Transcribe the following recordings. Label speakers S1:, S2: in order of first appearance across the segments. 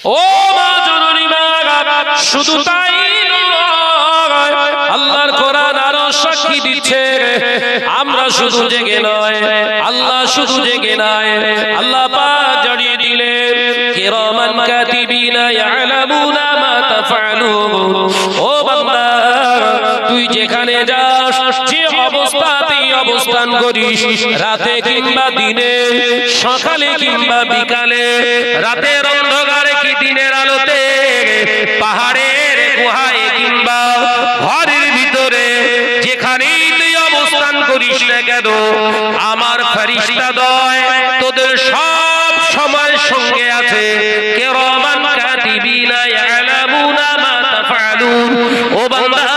S1: ও মা জননী মা, শুধু তাই নয়, আল্লাহর কোরআন আরো সাক্ষী দিচ্ছে, আমরা শুধু জেগে নয়, আল্লাহ শুধু জেগে নয়, আল্লাহ পাক জানিয়ে দিলেন কিরামান কাতিবিনা ইয়ালামুনা মা তাফআলুন। ও বান্দা, তুই যেখানে যাস, যে অবস্থাতেই অবস্থান করিস, রাতে কিংবা দিনে, সকালে কিংবা বিকালে, রাতের অন্ধকারে কি দিনের আলোতে, পাহাড়ের গুহায় কিংবা ঘরের ভিতরে, যেখানেই তুই অবস্থান করিস না কেন, আমার ফেরেশতাদ্বয় তোদের সব সময় সঙ্গে আছে। কিরামান কাতিবিনা ইয়ালামুনা মা তাফআলুন। ও বান্দা,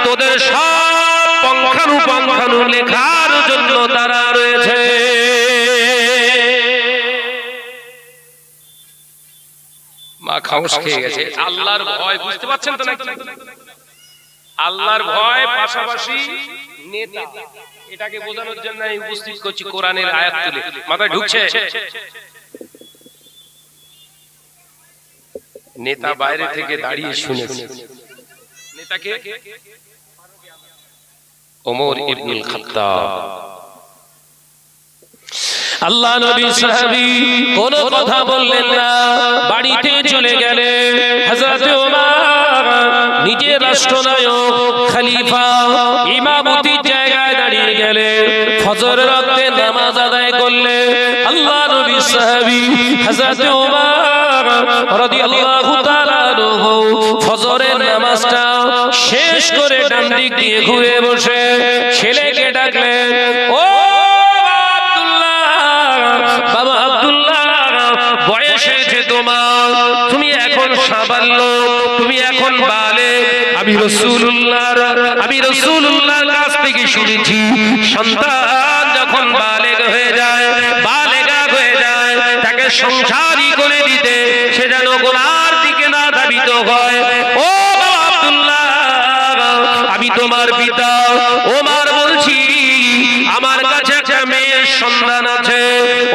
S1: তোদের সব পঙ্খানু লেখার জন্য তারা রয়েছে। মা খামোশ খেয়ে গেছে। আল্লাহর ভয় বুঝতে পারছেন তো নাকি? আল্লাহর ভয় পাশাপাশি নেতা, এটাকে বোঝানোর জন্য আমি উপস্থিত করছি কোরআনের আয়াত তুলে। মাথায় ঢুকছে? নেতা বাইরে থেকে দাঁড়িয়ে শুনেছে। নেতাকে ওমর ইবনুল খাত্তাব। আল্লাহ নবী সাহাবী কোনো কথা বললেন না, বাড়িতে চলে গেলেন। হযরত ওমর নিজে রাষ্ট্রনায়ক, খলিফা, ইমামতির জায়গায় দাঁড়িয়ে গেলেন। ফজরের ওয়াক্তে নামাজ আদায় করলেন। আল্লাহ নবী সাহাবী হযরত ওমর রাদিয়াল্লাহু তাআলা আনহু ফজরের নামাজটা শেষ করে ডান দিক দিয়ে ঘুরে বসে ছেলেকে ডাকলেন, ও বাবা আব্দুল্লাহ, বয়স হয়েছে তোমার, তুমি এখন সাবাল্য, তুমি এখন বালেগ। আমি রাসূলুল্লাহর কাছ থেকে শুনেছি, সন্তান যখন বালেগ হয়ে যায়, বালেগা হয়ে যায়, তাকে সংসারী করে দিতে, সে যেন গুনার দিকে না ধাবিত হয়। ও বাবা আব্দুল্লাহ, আমি তোমার পিতা ওমর বলছি, আমার কাছে একটা মেয়ের সন্ধান আছে,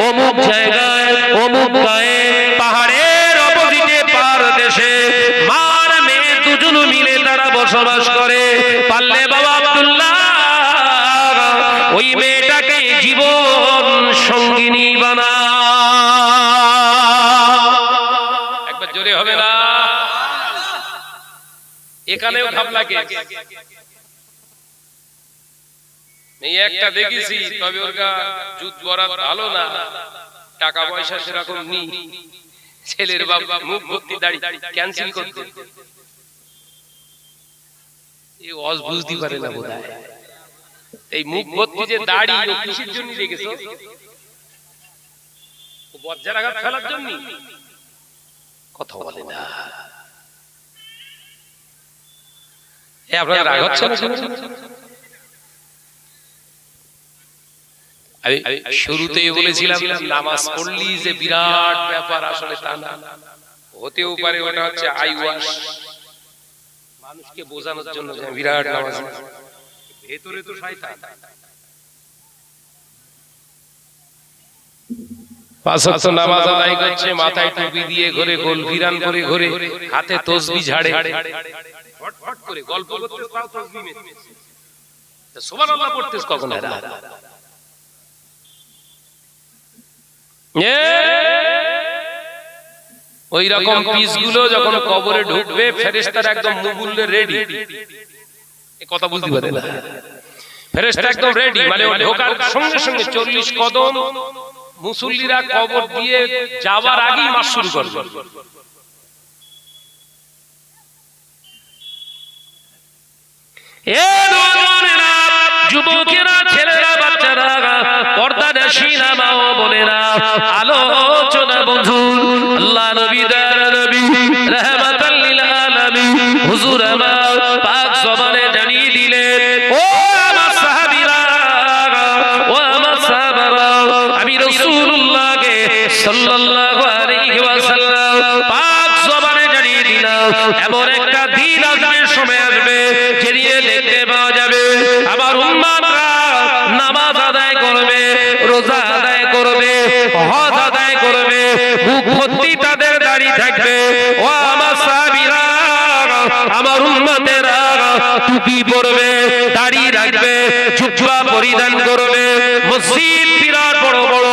S1: অমুক জায়গায়, অমুক গায়ে, পাহাড়ের অপোজিটে পার দেশে, মার মেয়ে দুজন মিলে তারা বসবাস করে। পারলে বাবা আব্দুল্লাহ ওই মেয়েটাকে জীবন সঙ্গিনী বানা। একবার জোরে হবে না? এখানেও ভাবলা কে? এই একটা দেখেছি, তবে ওর জুত বরাত ভালো না, টাকা পয়সা সেরকম নেই। ছেলের বাবা মুখ ভর্তি দাড়ি, ক্যান্সেল করতে এই ওয়াজ বুঝতে পারে না বোধহয়। এই মুখ ভর্তি যে দাড়ি, ও কিসের জন্য রেখেছো? ও বজ্জারাঘাত ফেলার জন্য? কথা বলে না। এ আপনারা রাগ হচ্ছে না? শুরুতেই বলেছিলাম নামাজ পড়লি যে বিরাট ব্যাপার, আসলে তা না। হতেও পারে ওটা হচ্ছে আই ওয়াশ, মানুষকে বোঝানোর জন্য যে বিরাট নামাজ, ভেতরে তো শয়তান। পাঁচ ওয়াক্ত নামাজ আদায় করছে, মাথায় টুপি দিয়ে ঘুরে, গোল ফিরান করে ঘুরে, হাতে তসবিহ ঝাড়ে, ফটফট করে গল্প করতে, তাও তসবিহ মেরেছে। সুবহানাল্লাহ পড়তেছ কখন? ওই রকম পিসগুলো যখন কবরে ঢুকবে, ফেরেশতারা একদম মুগুল্লে রেডি। এই কথা বুঝতে পারে না? ফেরেশতা একদম রেডি, মানে ঢোকার সঙ্গে সঙ্গে 40 কদম মুসল্লিরা কবর দিয়ে যাওয়ার আগেই মাস শুরু করবে। এ নওজওয়ানেরা, যুবকেরা, ছেলেরা, বাচ্চারা, পর্দানশীলা মা ও বোনেরা, আলোচনা বন্ধু, আল্লাহ নবী দয়ার নবী রাহমাতাল লিল আলামিন হুজুর আমার পাক জবানে জানিয়ে দিলেন, ও আমার সাহাবীরা, ও আমার সাহাবারা, আমি রাসূলুল্লাহকে সাল্লাল্লাহু আলাইহি ওয়াসাল্লাম পাক জবানে জানিয়ে দিলাম, এমন একটা দিন আসবে, সময় আসবে, যেদিন দেখতে পাওয়া যাবে আমার উম্মতরা নামাজ আদায় করবে, রোজা আদায় করবে, হজ আদায় করবে, মুখ ভর্তি তাদের দাড়ি থাকবে। ও আমার সাহাবীরা, আমার উম্মতেরা, টুপি পরবে, দাড়ি রাখবে, জুব্বা পরিধান করবে, মসজিদ বিরাট বড় বড়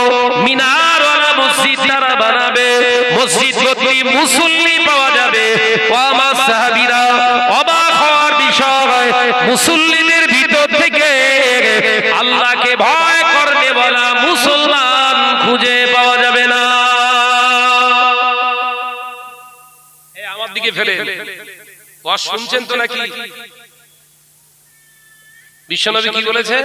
S1: মিনারওয়ালা মসজিদ তারা বানাবে, মসজিদ ভর্তি মুসল্লি পাওয়া যাবে। ও আমার সাহাবীরা, অবাক হওয়ার বিষয়, মুসল্লিদের ভিতর থেকে আল্লাহকে ভয় করতে বলা মুসলমান খুঁজে পাওয়া যাবে না। আমার দিকে ফেলে ওয়াজ শুনছেন তো নাকি? বিশ্বনবী কি বলেছে?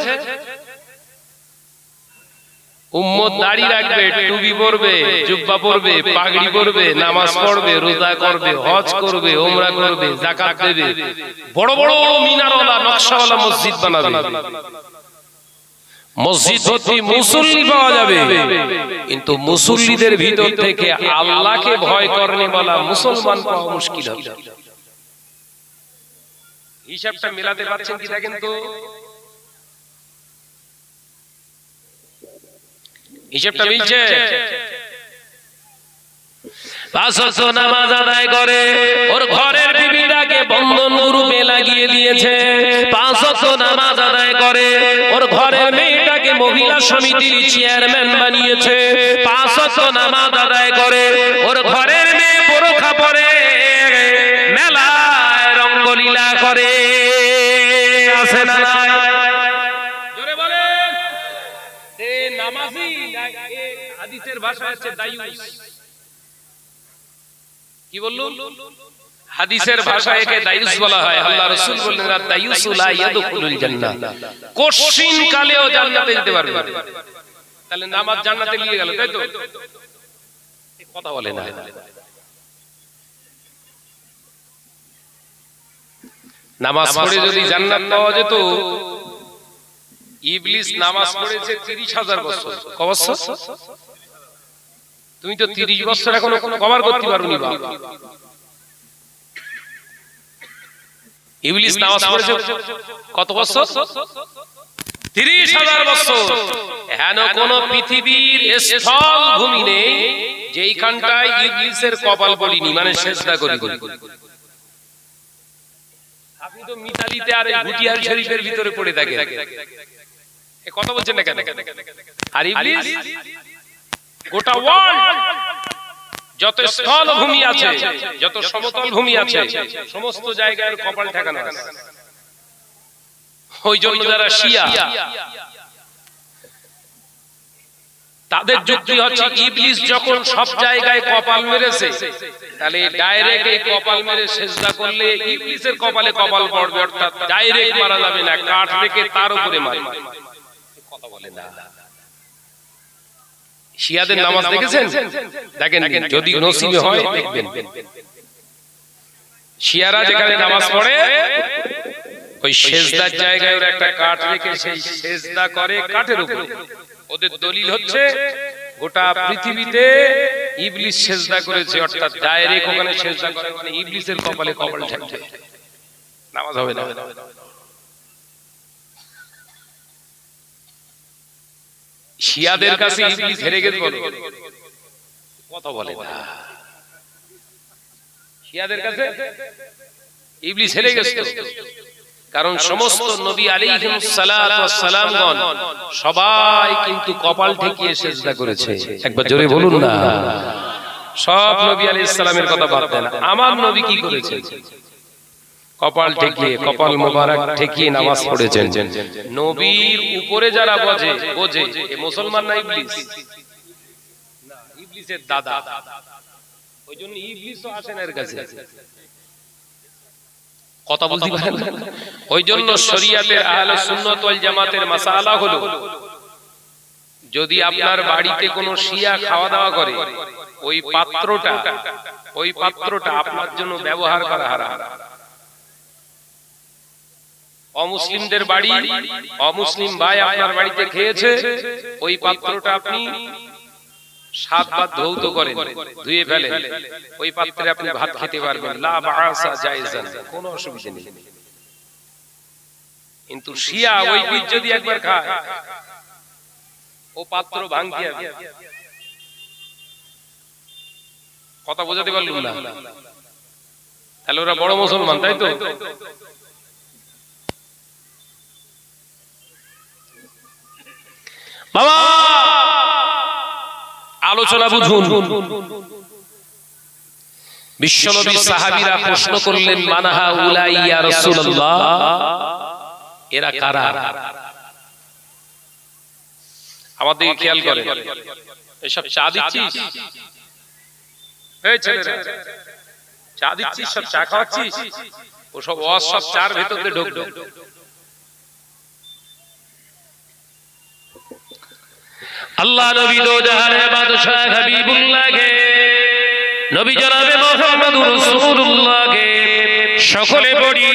S1: উম্মত দাড়ি রাখবে, টুপি পরবে, জুব্বা পরবে, পাগড়ি পরবে, নামাজ পড়বে, রোজা করবে, হজ করবে, ওমরা করবে, যাকাত দেবে, বড় বড় মিনারওয়ালা নকশাওয়ালা মসজিদ বানাবে, মসজিদ ভর্তি মুসল্লি পাওয়া যাবে। কিন্তু মুসল্লিদের ভিতর থেকে আল্লাহকে ভয় করনে বলা মুসলমান পাওয়া মুশকিল হবে। হিসাবটা মেলাতে পারছেন কি দেখেন তো? হিসাবটা মিলছে? 5 ওয়াক্ত নামাজ আদায় করে, ওর ঘরের বিবিটাকে বন্ধন গ্রুপে লাগিয়ে দিয়েছে। 5 ওয়াক্ত নামাজ আদায় করে, ওর ঘরের মেয়েটাকে মহিলা সমিতির চেয়ারম্যান বানিয়েছে। 5 ওয়াক্ত নামাজ আদায় করে, ওর ঘরের মেয়ে বোরখা পরে মেলায় রঙ্গলীলা করে। আছে না নাই? জোরে বলেন। এ নামাজি, হাদিসের ভাষা হচ্ছে দায়ুস। কি বললুন? হাদিসের ভাষায় একে দায়ুস বলা হয়। আল্লাহ রাসূল বললেন, দায়ুসু লা ইয়াদখুলুল জান্নাহ, কোশ্চিন কালেও জান্নাতে যেতে পারবে না। তাহলে নামাজ জান্নাতে নিয়ে গেল, তাই তো? কথা বলে না। নামাজ পড়ে যদি জান্নাত পাওয়া যেত, ইবলিস নামাজ পড়েছে 30,000 বছর। ক বছর? তুমি তো 30 বছর এখনো কভার করতে পারোনি। ইবলিস নামাজ পড়েছে কত বছর? 30,000 বছর। হেন কোন পৃথিবীর স্থল ভূমি নেই যেইখানটায় ইবলিসের কপাল পড়িনি, মানে সেজদা করি। আপনি তো মিতালিতে আর ভুটিয়ার শরীফের ভিতরে পড়ে থাকেন, এ কথা বলছেন না কেন? আর ইবলিস গোটা ওয়ার্ল্ড যত স্থল ভূমি আছে, যত সমতল ভূমি আছে, সমস্ত জায়গায় কপাল ঠেকানো আছে। ওই জন্য যারা শিয়া, তাদের যুক্তি হচ্ছে ইবলিস যখন সব জায়গায় কপাল মেরেছে, তাহলে ডাইরেক্ট এই কপাল মেরে সেজদা করলে ইবলিসের কপালে কপাল পড়বে, অর্থাৎ ডাইরেক্ট মারা যাবে না, কাঠ রেখে তার উপরে মারবে। কথা বলে না। শিয়াদের নামাজ দেখেছেন? দেখেন, যদি নসিবে হয় দেখবেন। শিয়ারা যেখানে নামাজ পড়ে, ওই সেজদার জায়গায় ওরা একটা কাঠ রেখে সেই সেজদা করে কাঠের উপরে। ওদের দলিল হচ্ছে গোটা পৃথিবীতে ইবলিস সেজদা করেছে, অর্থাৎ ডাইরেক্ট ওখানে সেজদা করে, মানে ইবলিসের কপালে কপাল ঠেকবে, নামাজ হবে না। শিয়াদের কাছে ইবলিস হেরে গেছে বলে কথা বলে না। শিয়াদের কাছে ইবলিস হেরে গেছে, কারণ সমস্ত নবী আলাইহিস সালাতু ওয়াস সালামগণ সবাই কিন্তু কপাল ঠেকিয়ে সিজদা করেছে। একবার জোরে বলুন না। সব নবী আলাইহিস সালামের কথা বাদ দেন, আমার নবী কি করেছেন? কপাল ঠেকিয়ে, কপাল মোবারক ঠেকিয়ে নামাজ পড়েছেন। নবীর উপরে যারা বোঝে এ মুসলমান না ইবলিস? না, ইবলিসের দাদা। ওইজন্য ইবলিসও আসেন এর কাছে। কথা বলতে পারেন না। ওইজন্য শরীয়তের আহলে সুন্নাত ওয়াল জামাতের মাসআলা হলো, যদি আপনার বাড়িতে কোনো শিয়া খাওয়া দাওয়া করে, ওই পাত্রটা আপনার জন্য ব্যবহার করা হারাম। অমুসলিমদের বাড়ি, অমুসলিম ভাই আপনার বাড়িতে খেয়েছে, ওই পাত্রটা আপনি 7 বার ধৌত করেন, ধুয়ে ফেলেন, ওই পাত্রে আপনি ভাত খেতে পারবেন, লা বাআসা জায়েজান, কোনো অসুবিধা নেই। কিন্তু শিয়া ওই বীজ যদি একবার খায়, ও পাত্র ভাঙতে হবে। কথা বোঝাতে পারলুম না? তাহলে ওরা বড় মুসলমান, তাই তো? বাবা আলোচনা বুঝুন। বিশ্বনবী সাহাবীরা প্রশ্ন করলেন, মানহা উলাই ইয়া রাসূলুল্লাহ, এরা কারা? আমাদের খেয়াল করেন, এসব চা দিচ্ছিস, এই ছেলেরা চা দিচ্ছিস, সব চা খাওয়াচ্ছিস, ও সব ওয়াজ সব চার ভেতরে ঢুকবে। আল্লাহ নবী দো জাহানের বাদশাহ হাবিবুল্লাহ কে, নবী জনাবে মুহাম্মদুর রাসূলুল্লাহ কে সকলে পড়ি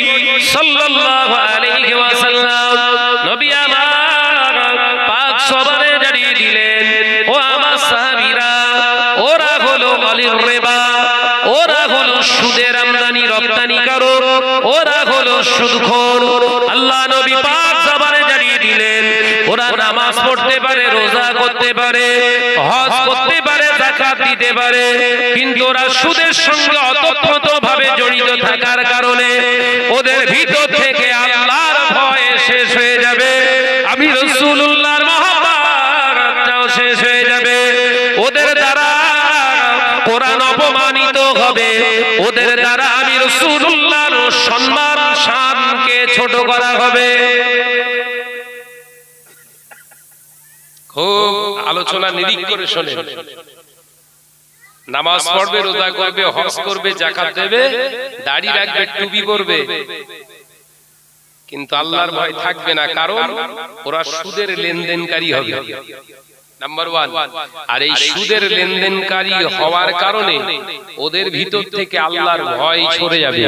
S1: সাল্লাল্লাহু আলাইহি ওয়াসাল্লাম। নবী আমার পাক সবারে জানিয়ে দিলেন, ও আমার সাহাবীরা, ওরা হলো আলির রিবা, ওরা হলো সুদের আমদানি রপ্তানিকারক, ওরা হলো সুদখোর। আল্লাহ নবী পাক সবারে জানিয়ে দিলেন, ওরা নামাজ পড়তে পারে, রোজা করতে পারে, হজ করতে পারে, যাকাত দিতে পারে, কিন্তু ওরা সুদের সঙ্গে ওতপ্রোতভাবে জড়িত থাকার কারণে ওদের ভিতর থেকে আল্লাহর ভয় শেষ হয়ে যাবে, আমি রাসূলুল্লাহর মহব্বতটাও শেষ হয়ে যাবে। ওদের দ্বারা কোরআন অপমানিত হবে, ওদের দ্বারা আমি রাসূলুল্লাহর সম্মান শানকে ছোট করা হবে। খুব আলোচনা নিরিখ করে শোনেন। নামাজ পড়বে, রোজা করবে, হজ করবে, যাকাত দেবে, দাড়ি রাখবে, টুপি পরবে, কিন্তু আল্লাহর ভয় থাকবে না, কারণ ওরা সুদের লেনদেনকারী হবে, নাম্বার 1। আর এই সুদের লেনদেনকারী হওয়ার কারণে ওদের ভিতর থেকে আল্লাহর ভয় সরে যাবে।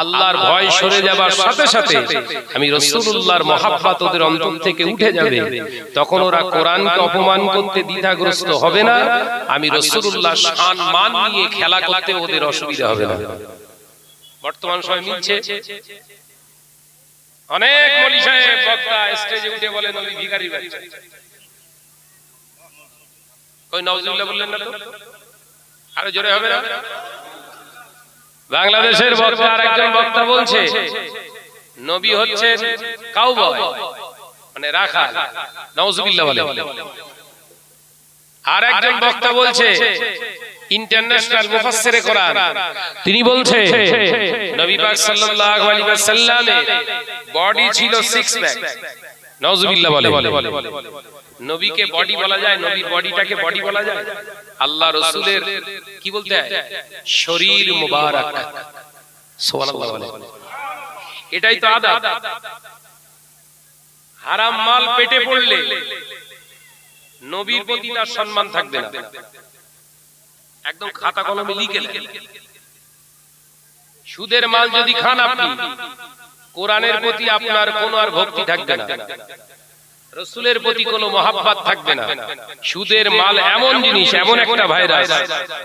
S1: আল্লাহর ভয় সরে যাবার সাথে সাথে আমি রাসূলুল্লাহর মহব্বত ওদের অন্তর থেকে উঠে যাবে। তখন ওরা কোরআনকে অপমান করতে দ্বিধাগ্রস্ত হবে না, আমি রাসূলুল্লাহর সম্মান নিয়ে খেলা করতে ওদের অসুবিধা হবে না। বর্তমান সময় মিলছে, অনেক মৌলভী সাহেব বক্তা স্টেজে উঠে বলে নবী ভিখারি বাচ্চা। কই নাউজুবিল্লাহ বললেন না তো? আরো জোরে হবে না? বাংলাদেশের বক্তা আরেকজন বক্তা বলছে নবী হচ্ছে কাউবয়, মানে রাখাল, নাউজুবিল্লাহ বলে। আরেকজন বক্তা বলছে ইন্টারন্যাশনাল মুফাসসিরে কোরআন, তিনি বলছে নবী পাক সাল্লাল্লাহু আলাইহি ওয়াসাল্লামের বডি ছিল 6 প্যাক, নাউজুবিল্লাহ বলে। নবীকে বডি বলা যায়? নবীর বডিটাকে বডি বলা যায়? আল্লাহ রাসূলের কি বলতে হয়? শরীর মুবারক, সুবহানাল্লাহ বলে। এটাই তো আদব। হারাম মাল পেটে পড়লে নবীর প্রতি তার সম্মান থাকবে না, একদম খাতা কলমে লিখে নেন। সুদের মাল যদি খান আপনি, কোরআনের প্রতি আপনার কোনো আর ভক্তি থাকবে না, রাসূলের প্রতি কোনো মহব্বত থাকবে না। সুদের মাল এমন জিনিস, এমন একটা ভাইরাস,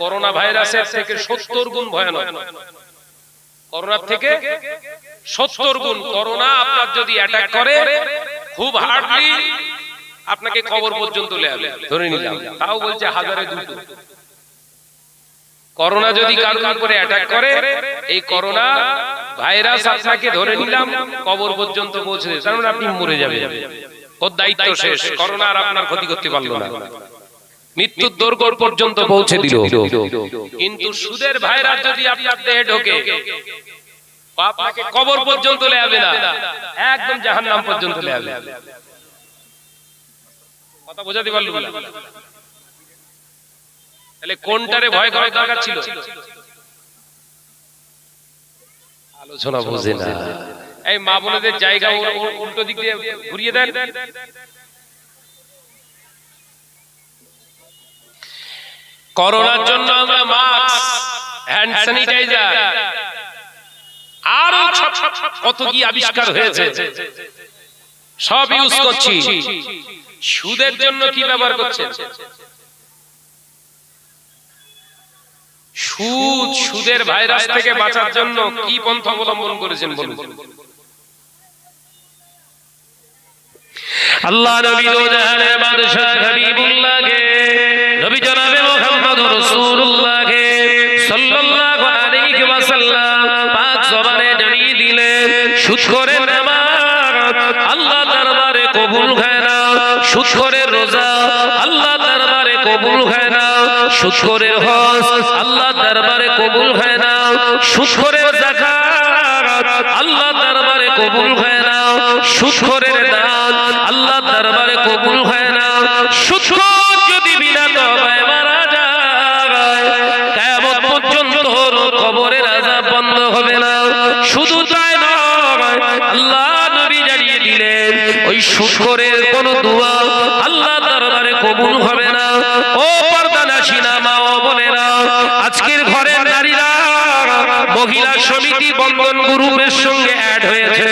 S1: করোনা ভাইরাসের থেকে 70 গুণ ভয়ানক। করোনার থেকে 70 গুণ। করোনা আপনার যদি অ্যাটাক করে, খুব হার্ডলি আপনাকে কবর পর্যন্ত লেয়াবে, ধরে নিলাম, তাও বলছে হাজারে 2। করোনা যদি কারোর উপরে অ্যাটাক করে, এই করোনা ভাইরাস আপনাকে ধরে নিলাম কবর পর্যন্ত পৌঁছে দেবে, কারণ আপনি মরে যাবেন, ওর দায়িত্ব শেষ। করোনা আর আপনার ক্ষতি করতে পারলো না, মৃত্যুর দোরগোড় পর্যন্ত পৌঁছে দিল। কিন্তু সুদের ভাইরাস যদি আপনার দেহে ঢোকে, আপনাকে কবর পর্যন্ত লেয়াবে না, একদম জাহান্নাম পর্যন্ত লেয়াবে। কথা বোঝাতে পারলাম না? তাহলে কোনটারে ভয় করার দরকার ছিল? আলোচনা বোঝে না। এই মা বোনদের জায়গা উল্টো দিক দিয়ে ঘুরিয়ে দেন। করোনার জন্য আমরা মাস্ক, হ্যান্ড স্যানিটাইজার, আরো কত কি আবিষ্কার হয়েছে, সব ইউজ করছি। সুদের জন্য কি ব্যবহার করছেন? সুদ, সুদের ভাইরাস থেকে বাঁচার জন্য কি পন্থা অবলম্বন করেছেন বলুন? আল্লাহ নবী দো জাহানের বাদশাহ হাবিবুল্লাহ কে, নবী জনাবে মুহাম্মদুর রাসূলুল্লাহ কে সুদখোরের নামাজ আল্লাহ দরবারে কবুল হয় না, সুদখোরের রোজা আল্লাহ দরবারে কবুল হয় না, সুদখোরের হজ আল্লাহ দরবারে কবুল হয় না, সুদখোরের যাকাত আল্লাহ দরবারে কবুল হয় না, সুদখোরের দান আল্লাহ দরবারে কবুল হয় না। সুদখোর যদি বিনা তওবায় মারা যায় কিয়ামত পর্যন্ত কবরের আযাব বন্ধ হবে না। শুধু তাই নয়, আল্লাহ নবী জানিয়ে দিলেন ওই সুদখোরের কোন দোয়া আল্লাহ দরবারে কবুল হবে না। ও পর্দানাশীনা মা ও বোনেরা, আজকের ঘরের নারীরা মহিলা সমিতি বন্ধন গ্রুপের সঙ্গে অ্যাড হয়েছে,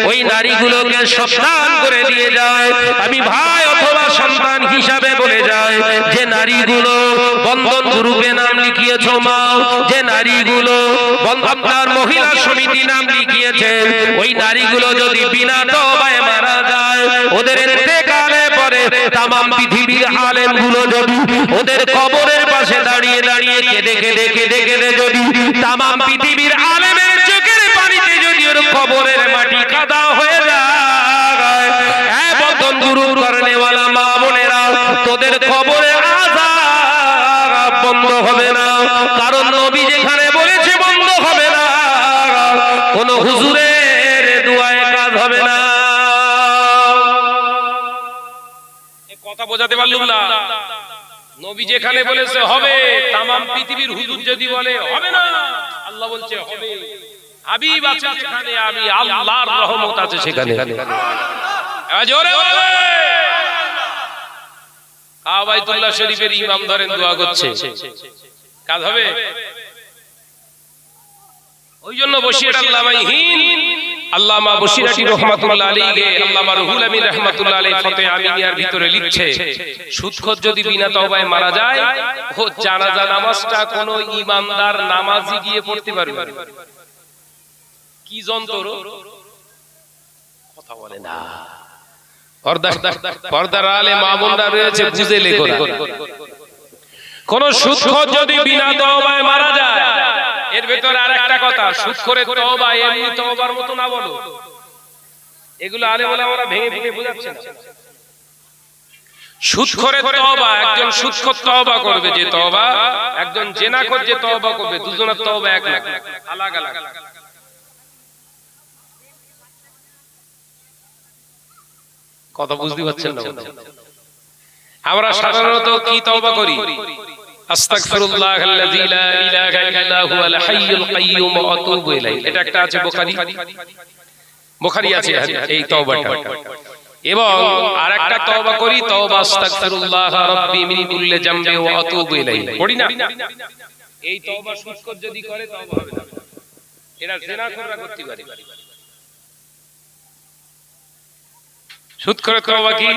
S1: ওই নারীগুলোকে সাবধান করে দিয়ে যায়। আমি ভাই অথবা সন্তান হিসাবে বলে যায়, যে নারীগুলো বন্ধন গ্রুপে নাম লিখিয়েছো মা, যে নারীগুলো আপনার মহিলা সমিতি নাম লিখিয়েছেন, ওই নারীগুলো যদি বিনা তওবায় মারা যায়, ওদের ইন্তেকালের পরে তামাম পৃথিবীর আলেমগুলো যদি ওদের কবরের পাশে দাঁড়িয়ে দাঁড়িয়ে কেঁদে কেঁদে কেঁদে কেঁদে যদি তামাম পৃথিবীর আলেমের চোখের পানিতে যদি ওর কবরের মাটি কাদা হয়ে যায়, হ্যাঁ বন্ধন গুরু করনেওয়ালা মা বোনেরা, তোদের কবরে আযাব বন্ধ হবে না। কারণ নবী যেখানে বলেছে বন্ধ হবে না, কোন হুজুরের দুআয় কাজ হবে না। কথা বোঝাতে পারলাম না? নবী যেখানে বলেছে হবে, তামাম পৃথিবীর হুজুর যদি বলে হবে না, আল্লাহ বলছে হবে। হাবিব আছে যেখানে, আমি আল্লাহর রহমত আছে সেখানে। জোরে বলে কাবাতুল্লাহ শরীফের ইমাম ধরেন দোয়া করছে, কাজ হবে? ওই জন্য বশির আল্লামা বশিরাটি রহমাতুল্লাহ আলাইহি, আল্লামা রুহুল আমিন রাহমাতুল্লাহ আলাইহি ফতে আমিনিয়ার ভিতরে লিখছে, সুদখোর যদি বিনা তওবায় মারা যায়, ও জানাজা নামাজটা কোন ইমানদার নামাজি গিয়ে পড়তে পারবে? কি যন্ত্র, কথা বলে না। পর্দার আলে মা বোনরা রয়েছে, বুঝে লেখো। কোন সুদখোর যদি বিনা তওবায় মারা যায়, এর ভেতরে আরেকটা কথা, সুদখোরের তওবা এমনি তওবার মতো না বলো, এগুলো আলেম ওলামারা ভেঙে ভেঙে বোঝাচ্ছে না। সুদখোরের তওবা, একজন সুদখোর তওবা করবে যে তওবা, একজন জেনাখোর যে তওবা করবে, দুজনের তওবা এক না, আলাদা আলাদা। কথা বুঝতে পারছেন না? আমরা সাধারণত কি তওবা করি? আস্তাগফিরুল্লাহাল্লাযী লা ইলাহা ইল্লা হুয়াল হাইয়ুল কাইয়্যুম ওয়া আতুবু ইলাইহি, এটা একটা আছে বুখারী আছে এই তওবাটা। এবং আরেকটা তওবা করি, তওবা আস্তাগফিরুল্লাহ রাব্বি মিন কুল্লি জামবি ওয়া আতুবু ইলাইহি, পড়ি না? এই তওবা সুদখোর যদি করে তওবা হবে না, এরা জিনাখোররা করতে পারে। সুদখোরের তওবা কি,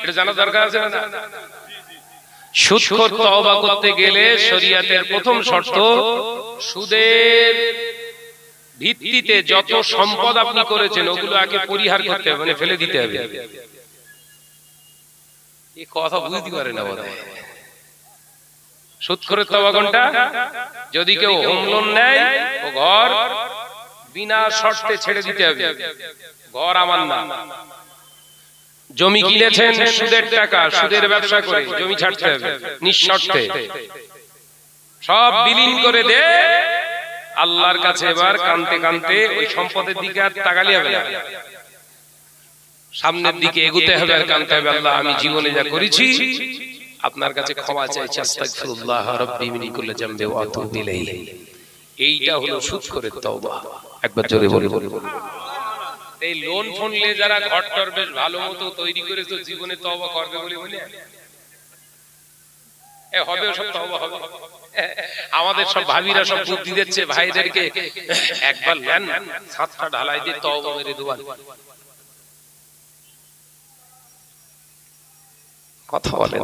S1: এটা জানা দরকার আছে না? সুদখোর তওবা করতে গেলে শরীয়তের প্রথম শর্ত, সুদের ভিত্তিতে যত সম্পদ আপনি করেছেন ওগুলো আগে পরিহার করতে হবে, মানে ফেলে দিতে হবে। এই কথা বুঝতে পারে না বলে। সুদখোরের তওবা কোনটা? যদি কেউ হোম লোন নেয়, ও ঘর বিনা শর্তে ছেড়ে দিতে হবে, ঘর আমার না। জমি কিনেছেন সুদের টাকা, সুদের ব্যবসা করে জমি ছাড়তে হবে নিঃশর্তে, সব বিলীন করে দে। আল্লাহর কাছে এবার কাঁদতে কাঁদতে ওই সম্পদের দিকে আর তাকালি হবে না, সামনের দিকে এগোতে হবে আর কাঁদতে হবে, আল্লাহ আমি জীবনে যা করেছি আপনার কাছে ক্ষমা চাইছি, আস্তাগফিরুল্লাহ রাব্বি মিন কুল্লি জামবি ওয়া আতুবু ইলাইহি। এইটা হলো সুদখোরের তওবা। একবার জোরে বলুন। এই লোন ফোন নিয়ে যারা ঘরটর বেশ ভালো মতো তৈরি করেছে, জীবনে তওবা করবে বলে মনে হবে? সব তওবা হবে। আমাদের সব ভাবিরা সব বুদ্ধি দিচ্ছে ভাইদেরকে, একবার নেন ছাদটা ঢালাই দিয়ে তওবা মেরে দেওয়ার কথা বলেন।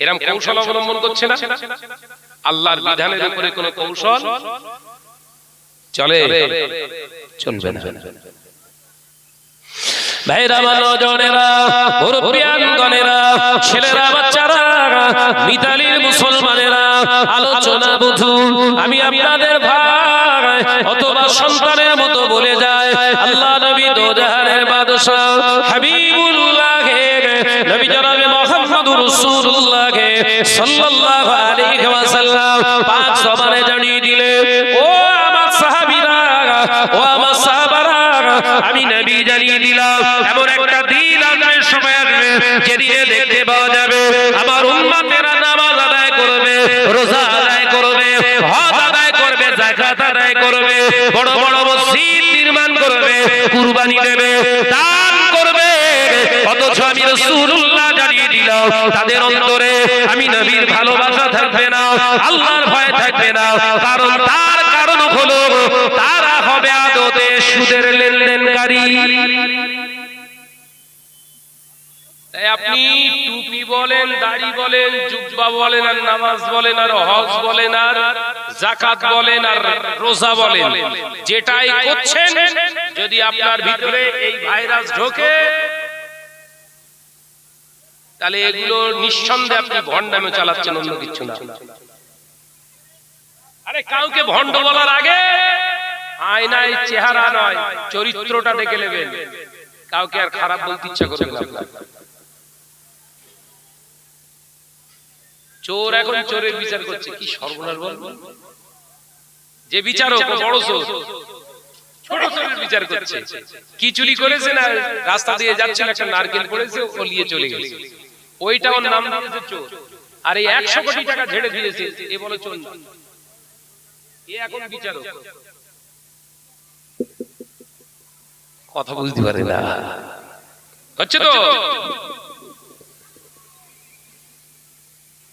S1: এরকম কৌশল অবলম্বন করছে না। আল্লাহর বিধানের উপরে কোনো কৌশল চলে চলবে না। ভাইরা, নজনেরা, মুরব্বিয়ানগণেরা, ছেলেরা, বাচ্চারা, মিতালির মুসলমানেরা, আলোচনা বুঝুন। আমি আপনাদের ভাই অথবা সন্তানের মতো বলে যায় আল্লাহ নবী দোজাহানের বাদশা হাবিবুল্লাহ নবী জনাবে মুহাম্মদুর রাসূলুল্লাহ সাল্লাল্লাহু আলাইহি ওয়াসাল্লাম পাক জবানে জানিয়ে দিলে ও আমার সাহাবীরা ও আমার সাহাবারা আমি নবী জানিয়ে দিলাম এমন একটা দিন আসবে সময় আসবে যেদিনে দেখতে পাওয়া যাবে আমার উম্মতেরা নামাজ আদায় করবে রোজা আদায় করবে হজ আদায় করবে যাকাত আদায় করবে বড় বড় মসজিদ নির্মাণ করবে কুরবানি দেবে দান করবে অথচ আমি রাসূলুল্লাহ জানিয়ে দিলাম তাদের অন্তরে আমি নবীর ভালোবাসা থাকবে না আল্লাহর ভয় থাকবে না কারণ তার কারণ হলো তারা হবে আদতে সুদের লেনদেনকারী। তাই আপনি টুপি বলেন দাড়ি বলেন জুব্বা বলেন আর নামাজ বলেন আর হজ বলেন আর যাকাত বলেন আর রোজা বলেন যেটাই করছেন যদি আপনার ভিতরে এই ভাইরাস ঢোকে তাহলে এগুলো নিঃসন্দেহে আপনি ভণ্ডামি চালাচ্ছেন অন্য কিছু না। আরে কাউকে ভণ্ড বলার আগে আয়নায় চেহারা নয় চরিত্রটা দেখে নেবেন কাউকে আর খারাপ বলতে ইচ্ছা করবে না আপনার। চোর এখন চোরের বিচার করছে কি সর্বনাশ বলবো যে বিচারক বড় চোর ছোট চোরের বিচার করছে কি চুরি করেছে না রাস্তা দিয়ে যাচ্ছিল একটা নারকেল পড়েছে ও নিয়ে চলে গেছে ওইটা ওর নাম দিয়েছে চোর আর এই 100 কোটি টাকা ঝেড়ে দিয়েছে এ বলে চোর না এ এখন বিচারক কথা বুঝতে পারে না হচ্ছে তো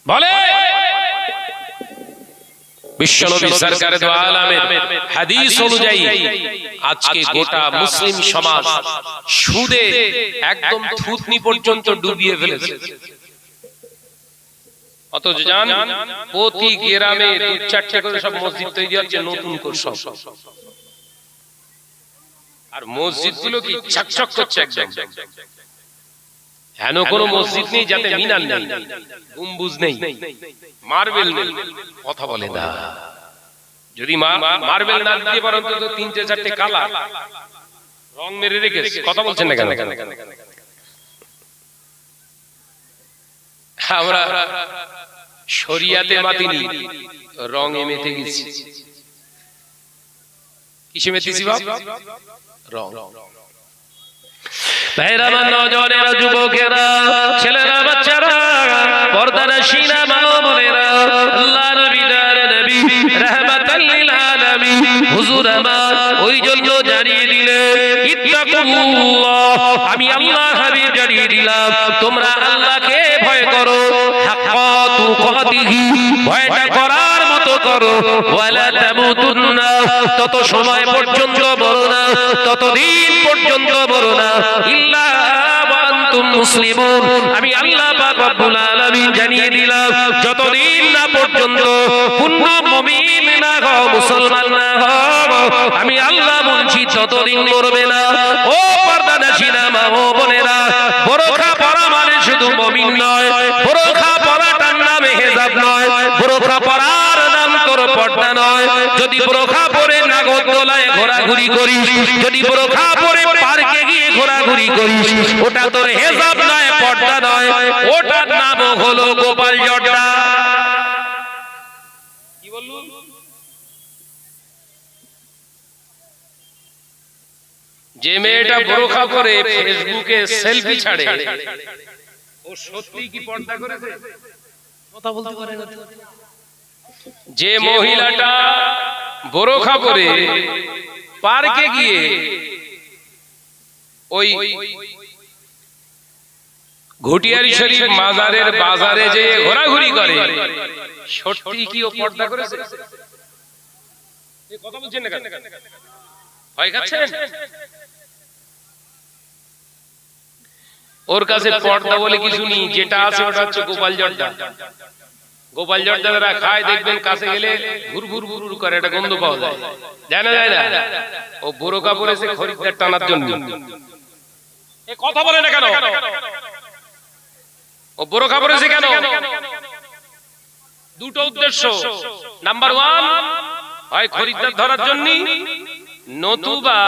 S1: বলে বিশ্বনবী সরকার দু আলামের হাদিস অনুযায়ী আজকে গোটা মুসলিম সমাজ সুদে একদম থুতনি পর্যন্ত ডুবিয়ে ফেলেছে। অথচ জান প্রতি গ্রামে 2-4টা করে সব মসজিদ তৈরি হচ্ছে নতুন করে সব আর মসজিদগুলো কি চকচক করছে একদম হেন কোনো মসজিদ নেই যাতে মিনার নেই গম্বুজ নেই মার্বেল নেই কথা বলে না যদি মার্বেল না দিয়ে পারেন তো 3-4টে কালার রং মেরে রেখেছে কথা বলছেন না কেন আমরা শরিয়াতে মাতিনি রঙে মেতে গেছি কিসে মেতেছি বাপ রং ভাইরা আমার নওজওয়ানেরা যুবকেরা ছেলেরা বাচ্চারা পর্দানশীনা মা বোনেরা আল্লাহর নবীর নবী রাহমাতাল লিল আলামিন হুজুর আমার ওই জন্য জানিয়ে দিলে ইত্তাকুল্লাহ আমি আল্লাহ হাবিব জানিয়ে দিলাম তোমরা আল্লাহকে ভয় করো হাক্কা তুকাতিহি ভয়টা করার মতো করো ওয়ালা তামুতুন্না তত সময় পর্যন্ত মরো না ততদিন পর্যন্ত মরো না ইল্লা ওয়া আনতুম মুসলিমুন আমি আল্লাহ পাক রব্বুল আলামিন জানিয়ে দিলাম যতদিন না পর্যন্ত পূর্ণ মুমিন না হও মুসলমান না হও আমি আল্লাহ বলছি ততদিন মরবে না। ও পর্দানশীনা মা ও বোনেরা বোরখা পরা মানে শুধু মুমিন নয় বোরখা পরাটার নাম হিজাব নয় বোরখা পরার নাম তোর পর্দা নয়। যদি বোরখা পরে নাগরদোলায় ঘোরাঘুরি করিস যদি বোরখা পরে পার্কে গিয়ে ঘোরাঘুরি করিস ওটা তোর হিজাব নয় পর্দা নয় ওটার নাম হলো গোপাল জর্দা। কি বললুম যে মেয়েটা বোরখা পরে ফেসবুকে সেলফি ছাড়ে ও সত্যি কি পর্দা করেছে কথা বলতে পারে না। যে মহিলাটা বোরখা পরে পার্কে গিয়ে ওই ঘটিয়ারি শরীফ মাজারের বাজারে যে ঘোরাঘুরি করে সত্যি কি ও পর্দা করেছে কথা বলছেন না কেন ভয় খাচ্ছেন? ওর কাছে পর্দা বলে কিছু নেই যেটা আছে ওটা হচ্ছে গোপাল জর্দা। গোপাল জর্দা যারা খায় দেখবেন কাছে গেলে ঘুর ঘুর ঘুর করে একটা গন্ধ পাওয়া যায় জানা যায় না ও বোরখা পরেছে খরিদ্দার টানার জন্য এ কথা বলে না কেন ও বোরখা পরেছে কেন দুটো উদ্দেশ্য নাম্বার 1 হয় খরিদ্দার ধরার জন্য, নতুবা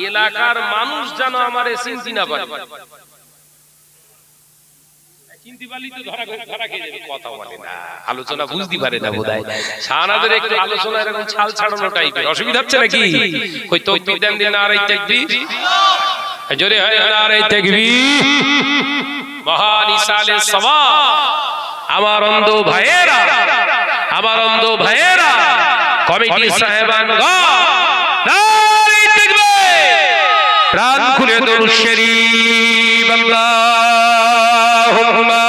S1: এলাকার মানুষ যেন আমার চিনতে না পারে। আলোচনা বুঝতে পারে না বোধহয়, শাহনাদের একটু আলোচনা এরকম ছাল ছাড়ানো টাইপের। অসুবিধা হচ্ছে নাকি? কই তাকবীর দেন দিন, নারে তাকবীর, জোরে হয় নারে তাকবীর। মহান ইসালে সওয়াব। আমার অন্ধ ভাইয়েরা, আমার অন্ধ ভাইয়েরা, কমিটি সাহেবানগণ, নারে তাকবীর, প্রাণ খুলে দরুদ শরীফ, আল্লাহুম্মা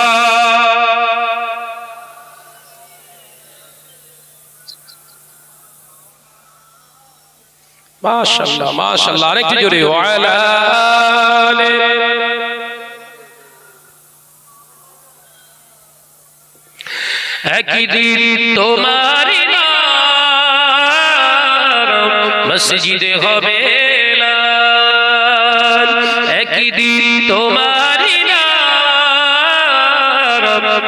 S1: মাশাআল্লাহ মাশাআল্লাহ। আরেকটু জোরে, ওয়ালা একদিন তোমারি নাম মসজিদে হবে এলান, একদিন তোমারি নাম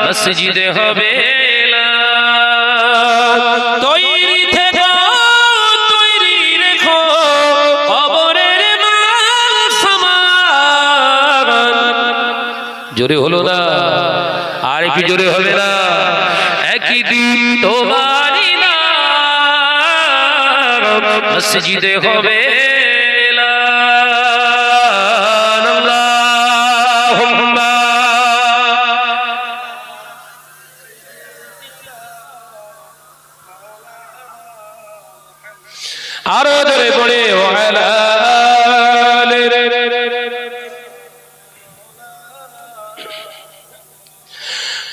S1: মসজিদে হবে এলান। তৈরি থেকো, তৈরি রেখো, কবরের মান সমান। জোরে হলো না, আর কি জোরে হবে না? একদিন তোমারি নাম মসজিদে হবে এলান, আল্লাহুম্মা আরো জোরে পড়ে, ওয়ালা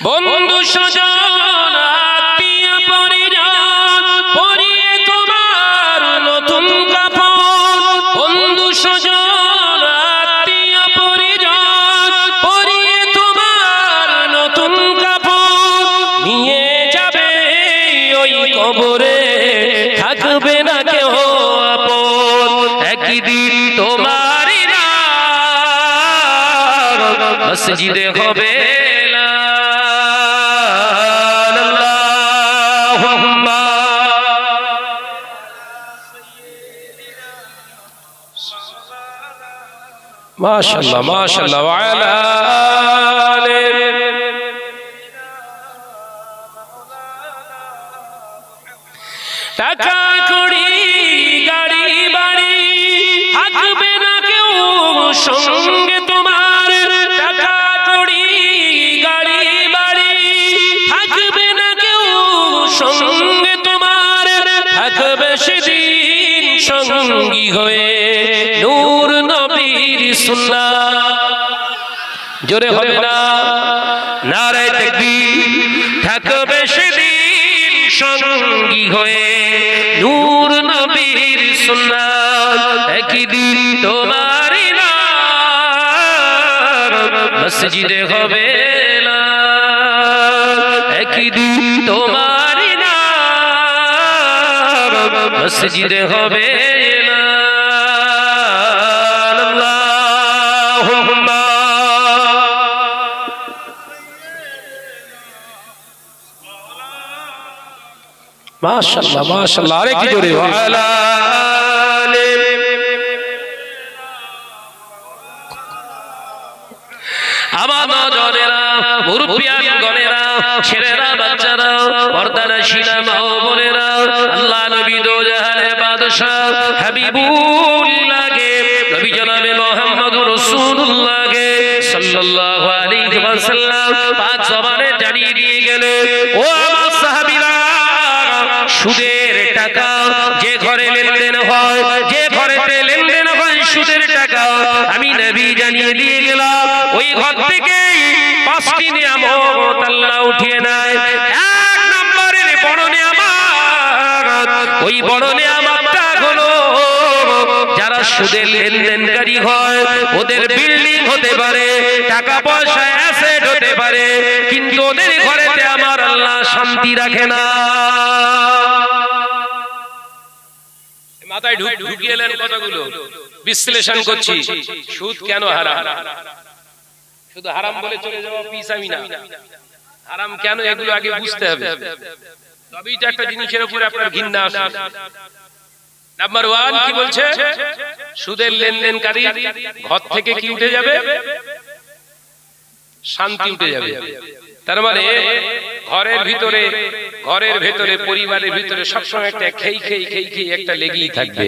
S1: বন্ধু সজন আত্মীয় পরিজন পরিয়ে তোমার নতুন কাপড়, বন্ধু সজন আত্মীয় পরিজন পরিয়ে তোমার নতুন কাপড়, নিয়ে যাবে ওই কবরে, থাকবে না কেউ আপন। একদিন তোমারি নাম মসজিদে হবে মাশাআল্লাহ মাশাআল্লাহ। ওয়ালা টাকা কড়ি গাড়ি বাড়ি থাকবে না কেউ সঙ্গে তোমার, টাকা কড়ি গাড়ি বাড়ি থাকবে না কেউ সঙ্গে তোমার, থাকবে সেদিন সঙ্গী হয়ে নূর নবীর সুন্নাত। জোরে হবে না, নারে তাকবীর। থাকবে সেদিন সঙ্গী হয়ে নূর নবীর সুন্নাত, একদিন তোমারি নাম মসজিদে হবে এলান, একদিন তোমারি নাম মসজিদে হবে এলান, আল্লাহুম্মা মাশাআল্লাহ মাশাআল্লাহ। আরে কি জোরে, ওয়ালা আমার নজরেরা, মুরব্বিয়ান গণেরা, ছেলেরা, বাচ্চারা, পর্দানশীলা মা ও বোনেরা, আল্লাহ নবী দো জাহানের বাদশা হাবিবুল্লাহকে, নবী জনাবে মুহাম্মদুর রাসূলুল্লাহকে সাল্লাল্লাহু আলাইহি ওয়াসাল্লাম পাক জবানে জানিয়ে দিয়ে গেলেন, ও আমার সাহাবীরা, সুদের টাকা যে ঘরে লেনদেন হয়, যে ঘরেতে লেনদেন হয় সুদের টাকা, আমি নবী জানিয়ে দিয়ে গেলাম, ওই ঘর থেকে পাঁচটি নিয়ামত আল্লাহ উঠিয়ে নেয়। এক নম্বরের বড় নিয়ামত, ওই বড় নিয়ামতটা হলো যারা সুদের লেনদেনকারী হয়, ওদের বিল্ডিং হতে পারে, টাকা পয়সা অ্যাসেট হতে পারে, কিন্তু ওদের ঘরেতে আমার আল্লাহ শান্তি রাখে না। মাথায় ঢুকিয়ে এলেন কথাগুলো, বিশ্লেষণ করছি। সুদ কেন হারাম? শুধু হারাম বলে চলে যাওয়া পিস আমি না, হারাম কেন এগুলো আগে বুঝতে হবে। তবেই তো একটা জিনিসের উপরে আপনার ঘৃণা আসে। নাম্বার 1 কি বলছে? সুদের লেনদেনকারী ঘর থেকে কি উঠে যাবে? শান্তি উঠে যাবে। তার মানে ঘরের ভিতরে পরিবারের ভিতরে সবসময় একটা খেই একটা লেগেই থাকবে।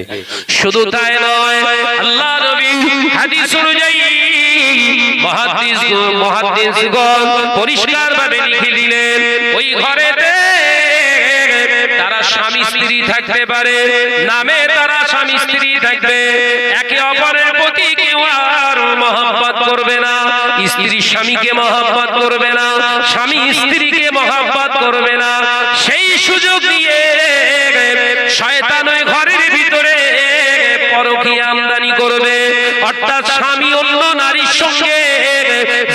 S1: শুধু তাই নয়, আল্লাহ নবী হাদিস অনুযায়ী মুহাদ্দিসগণ পরিষ্কারভাবে লিখে দিলেন, ওই ঘরেতে তারা স্বামী স্ত্রী থাকতে পারে, নামে তারা স্বামী স্ত্রী থাকবে, একে অপরের প্রতি কেউ আর মহব্বত করবে না, স্ত্রী স্বামীকে মহব্বত করবে না, স্বামী স্ত্রীকে মহব্বত করবে না। সেই সুযোগ দিয়ে শয়তান ওই ঘরের ভিতরে পরকীয়া আমদানি করবে, অর্থাৎ স্বামী অন্য নারীর সঙ্গে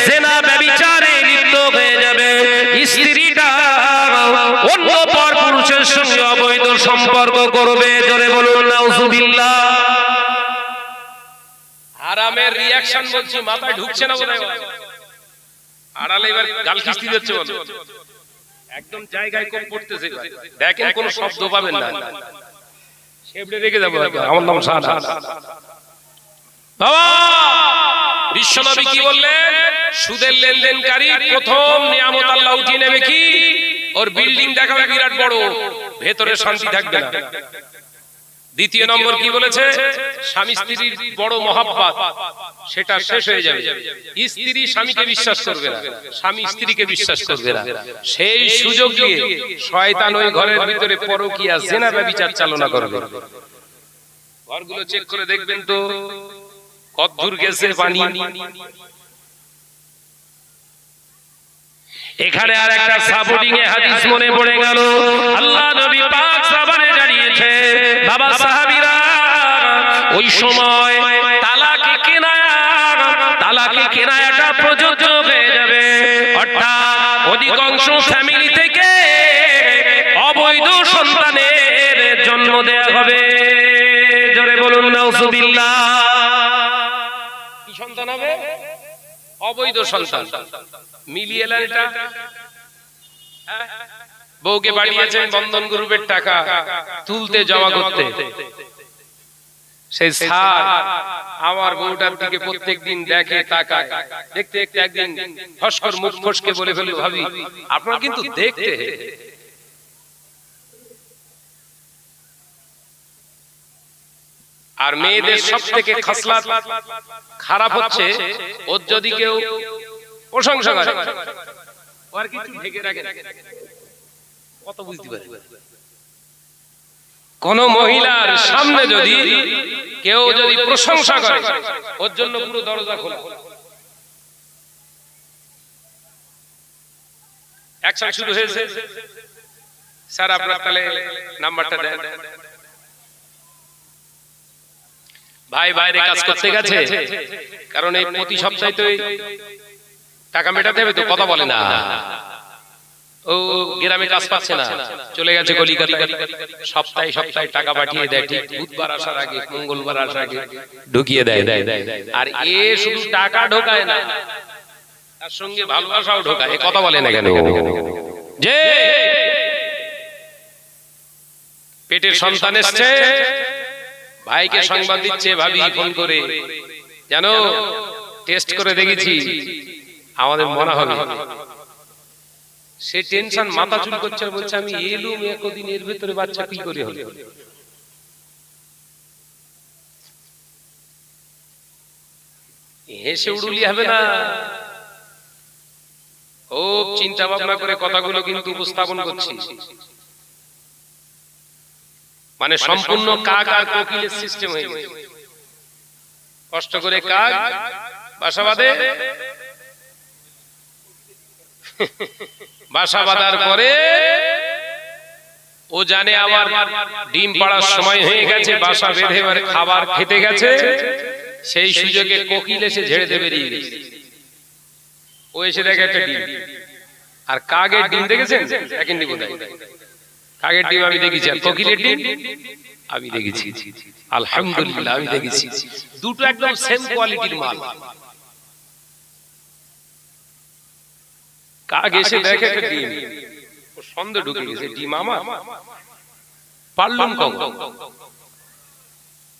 S1: জিনা ব্যভিচারে লিপ্ত হয়ে যাবে, স্ত্রীটা অন্য পর পুরুষের সঙ্গে অবৈধ সম্পর্ক করবে। জোরে বলুন নাউজুবিল্লাহ। হারামের রিঅ্যাকশন বলছি, মাথায় ঢুকছে না বোধহয়। আড়ালে এবার গাল খিস্তি দিচ্ছে, বলো একদম জায়গায় কম পড়তেছে। দেখেন কোন শব্দ পাবেন না, সেবড়ে রেখে যাবো। আমার নাম সাদা বাবা। বিশ্বনবী কি বললেন? সুদের লেনদেনকারী প্রথম নিয়ামত আল্লাহ উঠিয়ে নেবে কি? ওর বিল্ডিং দেখাবে বিরাট বড়, ভেতরে শান্তি থাকবে না। দ্বিতীয় নম্বর কি বলেছে? স্বামী স্ত্রীর বড় মহব্বত, সেটা শেষ হয়ে যাবে। স্ত্রী স্বামীকে বিশ্বাস করবে না, স্বামী স্ত্রীকে বিশ্বাস করবে না। সেই সুযোগ দিয়ে শয়তান ওই ঘরের ভিতরে পরকীয়া জিনা ব্যভিচার চালনা করবে। ঘরগুলো চেক করে দেখবেন তো কত দূর গেছে পানি। এখানে আর একটা সাপোর্টিং এ হাদিস মনে পড়ে গেল। আল্লাহ নবী পাক সাহাবারে জানিয়েছে, বাবা সাহাবীরা, ওই সময় তালাকে কেনায়াটা প্রযোজ্য হয়ে যাবে, অর্থাৎ অধিকাংশ ফ্যামিলি থেকে অবৈধ সন্তানের জন্ম দেয়া হবে। জোরে বলুন নাউজুবিল্লাহ। কি সন্তান হবে? অবৈধ সন্তান। মিলিয়ে নেন এটা। বউকে পাঠিয়েছেন বন্ধন গ্রুপের টাকা তুলতে, জমা করতে। সেই স্যার আমার বউটার দিকে প্রত্যেকদিন দেখে, তাকায়, দেখতে দেখতে একদিন ফস্কর মুখ ফসকে বলে ফেলল, ভাবি আপনারা কিন্তু দেখতে। আর মেয়েদের সবথেকে খাসলাত খারাপ হচ্ছে, ওর যদি কেউ প্রশংসা করে, আর কিছু ঢেকে রাখে, কত বুঝতে পারে। কোন মহিলার সামনে যদি কেউ প্রশংসা করে, ওর জন্য পুরো দরজা খোলা। অ্যাকশন শুরু হয়েছে। স্যার আপনার তাহলে নাম্বারটা দেন। ভাই বাইরে কাজ করতে গেছে, কারণ এই প্রতি সপ্তাহে তো টাকা মেটাতে হবে, তো কথা বলে না। ও গ্রামে কাজ পাচ্ছে না, চলে গেছে কলিকাতায়, সপ্তাহে টাকা পাঠিয়ে দেয়, ঠিক বুধবার আসার আগে, মঙ্গলবার আসার আগে ঢুকিয়ে দেয়। আর এ শুধু টাকা ঢোকায় না, তার সঙ্গে ভালোবাসাও ঢোকায়। কথা বলে না কেন? যে পেটের সন্তান এসছে, ভাইকে সংবাদ দিচ্ছে, ভাবি ফোন করে, জানো টেস্ট করে দেখেছি, আমাদের মনে হবে। সে টেনশন, মাথা চুল করছে, বলছে আমি এলুম একদিন, এর ভিতরে বাচ্চা কি করে হলো। হেসে উড়ুলি হবে না, ও চিন্তা ভাবনা করে কথাগুলো কিন্তু উপস্থাপন করছি। মানে সম্পূর্ণ কাক আর কোকিলের সিস্টেম হয়ে গেছে। কষ্ট করে কাক বাসা বাঁধে, বাসা বাঁধার পরে ও জানে আমার ডিম পাড়ার সময় হয়ে গেছে, বাসা বেঁধে এবারে খাবার খেতে গেছে। সেই সুযোগে কোকিল এসে ঝেড়ে দেবে, ও এসে দেখে একটা ডিম। আর কাকের ডিম দেখেছেন? দেখেন নি কোথায়? কাকের ডিম আমি দেখেছি, আর কোকিলের ডিম আমি দেখেছি। আলহামদুলিল্লাহ, আমি দেখেছি দুটো একদম সেম কোয়ালিটির মাল। কাক এসে দেখে একটা ডিম, সন্দেহ ঢুকে গেছে, ডিম আমার পারলাম কখন?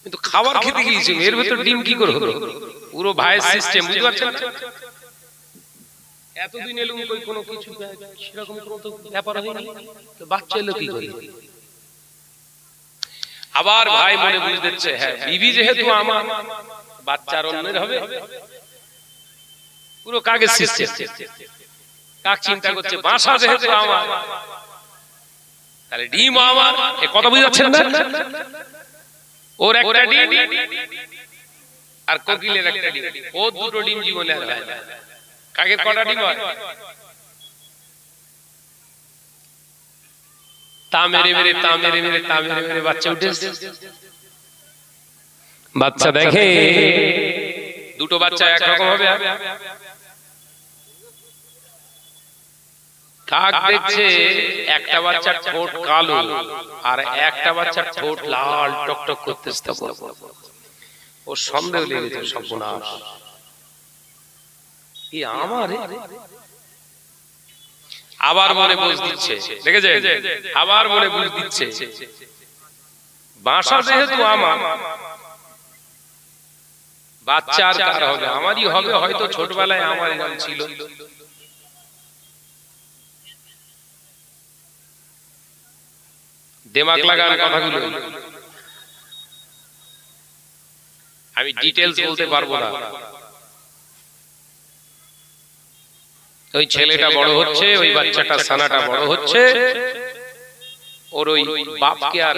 S1: কিন্তু খাবার খেতে গিয়েছিল, এর ভেতর ডিম কি করে হলো? পুরো ভাইয়ের সিস্টেম, বুঝতে পারছেন? এতদিন এলুম কই কোনো কিছু সেরকম কোনো তো ব্যাপার হয়নি, তো বাচ্চা এলো কি করে? আবার ভাই মনে বুঝ দিচ্ছে, হ্যাঁ বিবি যেহেতু আমার, বাচ্চার অন্যের হবে, পুরো কাগজ সিস্টেম। কাক চিন্তা করছে বাসা যেহেতু আমার, তাহলে ডিম আমার। এ কথা বুঝাচ্ছেন না? ওর একটা ডিম আর কোকিলের একটা ডিম, ও দুটো ডিম জীবনে আর হয় না। কাকের কটা ডিম হয়? তা মেরে মেরে তা মেরে মেরে তা মেরে মেরে বাচ্চা উঠেছে। বাচ্চা দেখে দুটো বাচ্চা একরকম হবে। কাক দেখছে একটা বাচ্চার ঠোঁট কালো আর একটা বাচ্চার ঠোঁট লাল টকটক করতেছে। ও সন্দেহ লেগেছে, সর্বনাশ, এ আমার। আবার মনে বুঝ দিচ্ছে, দেখেছে, আবার মনে বুঝ দিচ্ছে বাসা যেহেতু আমার, বাচ্চা আর কার হবে? আমারই হবে, হয়তো ছোটবেলায় আমার নাম ছিল। দিমাগ লাগান কথাগুলো, আমি ডিটেইলস বলতে পারবো না। ওই ছেলেটা বড় হচ্ছে, ওই বাচ্চাটা সানাটা বড় হচ্ছে, ওর ওই বাপকে আর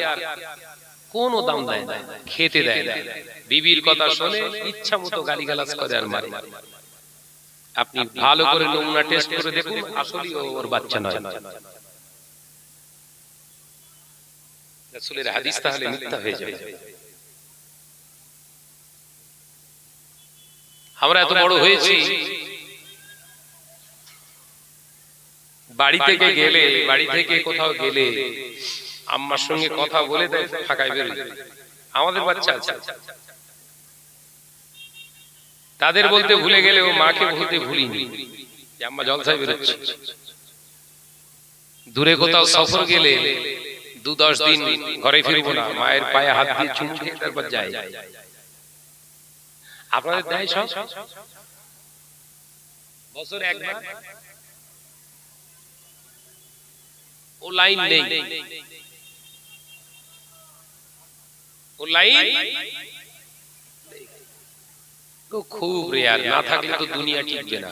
S1: কোনো দাম দেয় না, খেতে দেয় না, বিবির কথা শুনে ইচ্ছা মতো গালিগালাজ করে আর মারে। আপনি ভালো করে নমুনা টেস্ট করে দেখুন, আসলে ওর বাচ্চা নয়। রাসূলের হাদিস তাহলে মিথ্যা হয়ে যাবে। আমরা এত বড় হয়েছি, বাড়ি থেকে গেলে, বাড়ি থেকে কোথাও গেলে আম্মার সঙ্গে কথা বলে দেয়, ফাঁকায় বেরোয়। আমাদের বাচ্চা আছে, তাদের বলতে ভুলে গেলেও মাকে বলতে ভুলিনি যে আম্মা জলসায় বেরোচ্ছে। দূরে কোথাও সফর গেলে 2-10 দিন ঘরে ফিরবো না, মায়ের পায়ে হাত দিয়ে চুমু খেয়ে তারপর যাই। আপনাদের দেয় সব? বছরে একবার ও লাইন নেই, ও লাইন খুব রেয়ার, না থাকলে তো দুনিয়া টিকবে না।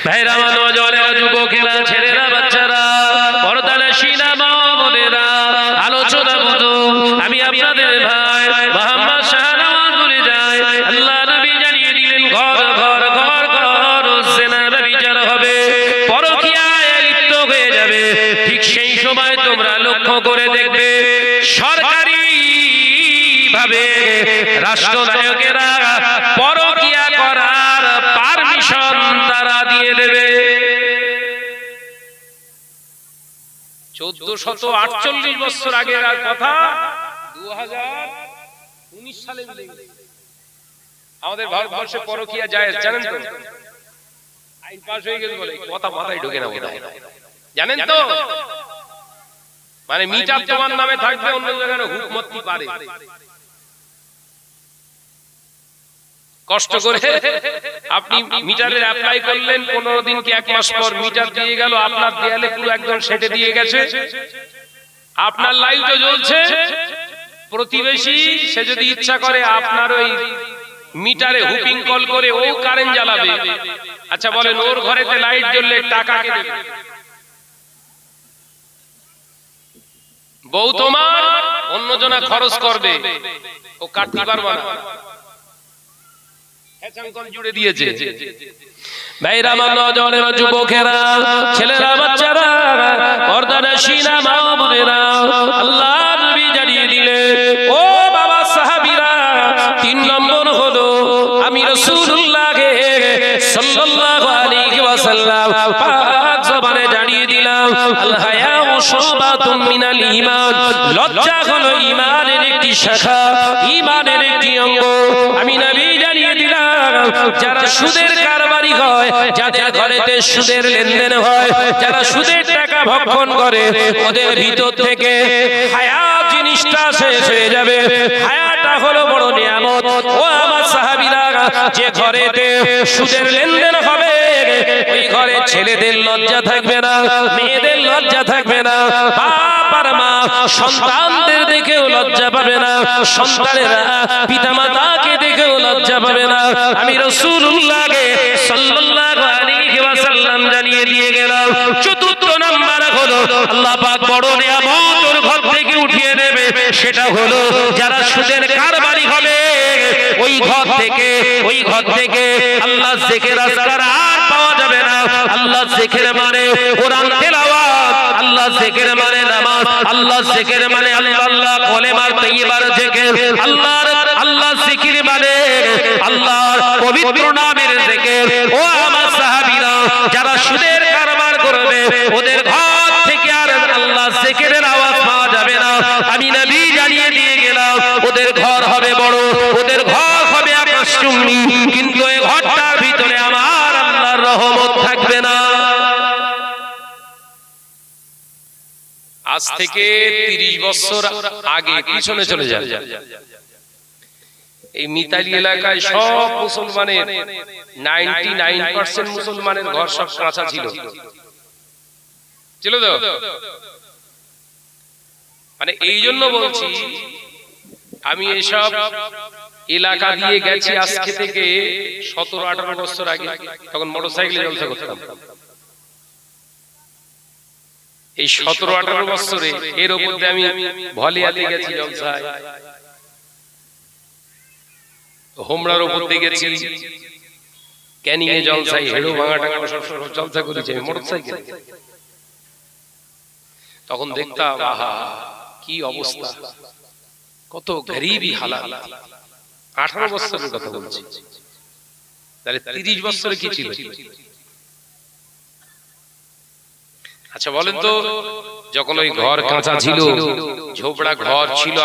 S1: ভাইরা, নওজওয়ানেরা, যুবকেরা, ছেলেরা, বাচ্চারা, পর্দানশীনা মা বোনেরা, আলোচনা বুঝো। আমি আপনাদের ভাই মুহাম্মদ শাহনওয়াজ বলে যাই, আল্লাহ নবী জানিয়ে দিলেন ঘর ঘর ঘর ঘর জিনা ব্যভিচার হবে, পরকীয়ায় লিপ্ত হয়ে যাবে। ঠিক সেই সময় তোমরা লক্ষ্য করে দেখবে সরকারি ভাবে রাষ্ট্রনায়কেরা পরকীয়া করার পারমিশন তারা দিয়ে দেবে। 1448 বছর আগের কথা 2019 সালে মিলে গেছে। আমাদের ভারতবর্ষে পরকীয়া জায়েজ, জানেন তো? আইন পাস হয়ে গেছে বলে কথা মাথায় ঢোকে না বোধহয়, জানেন তো? মানে মিটার তোমার নামে থাকবে, অন্য জায়গায় হুকুমতি পারে। কষ্ট করে আপনি মিটারের অ্যাপ্লাই করলেন, 15 দিন কি 1 মাস পর মিটার দিয়ে গেল, আপনার দেয়ালে পুরো একদম সেটে দিয়ে গেছে, আপনার লাইটও জ্বলছে। প্রতিবেশী সে যদি ইচ্ছা করে আপনার ওই মিটারে হুপিং কল করে ও কারেন্ট জ্বালাবে। আচ্ছা বলেন, ওর ঘরেতে লাইট জ্বললে টাকা কে দেবে? বউ তোমার, অন্যজনা খরচ করবে, ও কাটতে পারবে না, জুড়ে দিয়েছে। ভাইরা, আমার নওজওয়ানেরা, যুবকেরা, ছেলেরা, বাচ্চারা, পর্দানশীনা মা বোনেরা, আল্লাহ নবী জানিয়ে দিলেন, ও বাবা সাহাবীরা, 3 নম্বর হলো আমি রাসূলুল্লাহ সাল্লাল্লাহু আলাইহি ওয়াসাল্লাম পাক জবানে জানিয়ে দিলাম, আল হায়াউ শুবাতুম মিনাল ঈমান, লজ্জা হলো ঈমানের একটি শাখা, ঈমানের একটি অঙ্গ। আমি নবী জানিয়ে দিলাম, যারা সুদের কারবারি হয়, যাদের ঘরেতে সুদের লেনদেন হয়, যারা সুদের টাকা ভক্ষণ করে, ওদের ভিতর থেকে হায়া জিনিসটা শেষ হয়ে যাবে। হায়াটা হলো বড় নিয়ামত। ও আমার সাহাবীরা, যে ঘরেতে সুদের লেনদেন হবে, ওই ঘরে ছেলেদের লজ্জা থাকবে না, মেয়েদের লজ্জা থাকবে না, বাপ আর মা সন্তানদের দেখেও লজ্জা পাবে না, সন্তানেরা পিতামাতাকে দেখেও লজ্জা পাবে না। আমি রাসূলুল্লাহকে সাল্লাল্লাহু আলাইহি ওয়াসাল্লাম জানিয়ে দিয়ে গেলাম, চতুর্থ নাম্বার হলো আল্লাহ পাক বড় নিয়ামত ওর ঘর থেকে উঠিয়ে দেবে, সেটা হলো যারা সুদের কারবারি হবে, ওই ঘর থেকে আল্লাহ জিকির আজকার আর পাওয়া যাবে না। আল্লাহ জিকির মানে কোরআন তেলাওয়াত, আল্লাহ জিকির মানে নামাজ, আল্লাহ জিকির মানে আল্লাহ কলেমা তাইয়্যিবার জিকির, আল্লাহ জিকির মানে আল্লাহর পবিত্র নামের জিকির। ও আমার সাহাবীরা, যারা সুদের কারবার করবে, ওদের ঘর থেকে আর আল্লাহ জিকিরের আওয়াজ পাওয়া যাবে না। আমি নবী জানিয়ে দিয়ে গেলাম, ওদের ঘর হবে বড়, ওদের ঘর হবে আকাশচুম্বী, কিন্তু এই ঘরটার ভিতরে আমার আল্লাহর রহমত থাকবে না। আজ থেকে 30 বছর আগে পিছনে চলে যান, এই মিতালি এলাকায় সব মুসলমানের 99% মুসলমানের ঘর সব কাঁচা ছিল তো। মানে এই জন্য বলছি, আমি এসব এলাকা দিয়ে গেছি আজকে থেকে 17-18 বছর আগে, তখন মোটরসাইকেলে জলসা করতাম। এই 17-18 বছরে এর উপর দিয়ে আমি ভলিয়াতে গেছি জলসায়, হোমরার উপর দিয়ে গেছি, ক্যানিং এ জলসাই, হেড়ো ভাঙা টাঙা সব জলসা করেছি আমি মোটরসাইকেল। তখন দেখতাম, আহা কি অবস্থা, কত গরিবি হালাত। 18 বছরের কথা বলছি, তাহলে 30 বছরে কি ছিল? আচ্ছা বলেন তো, যখন ওই ঘর কাঁচা ছিল, ঝোপড়া ঘর ছিল,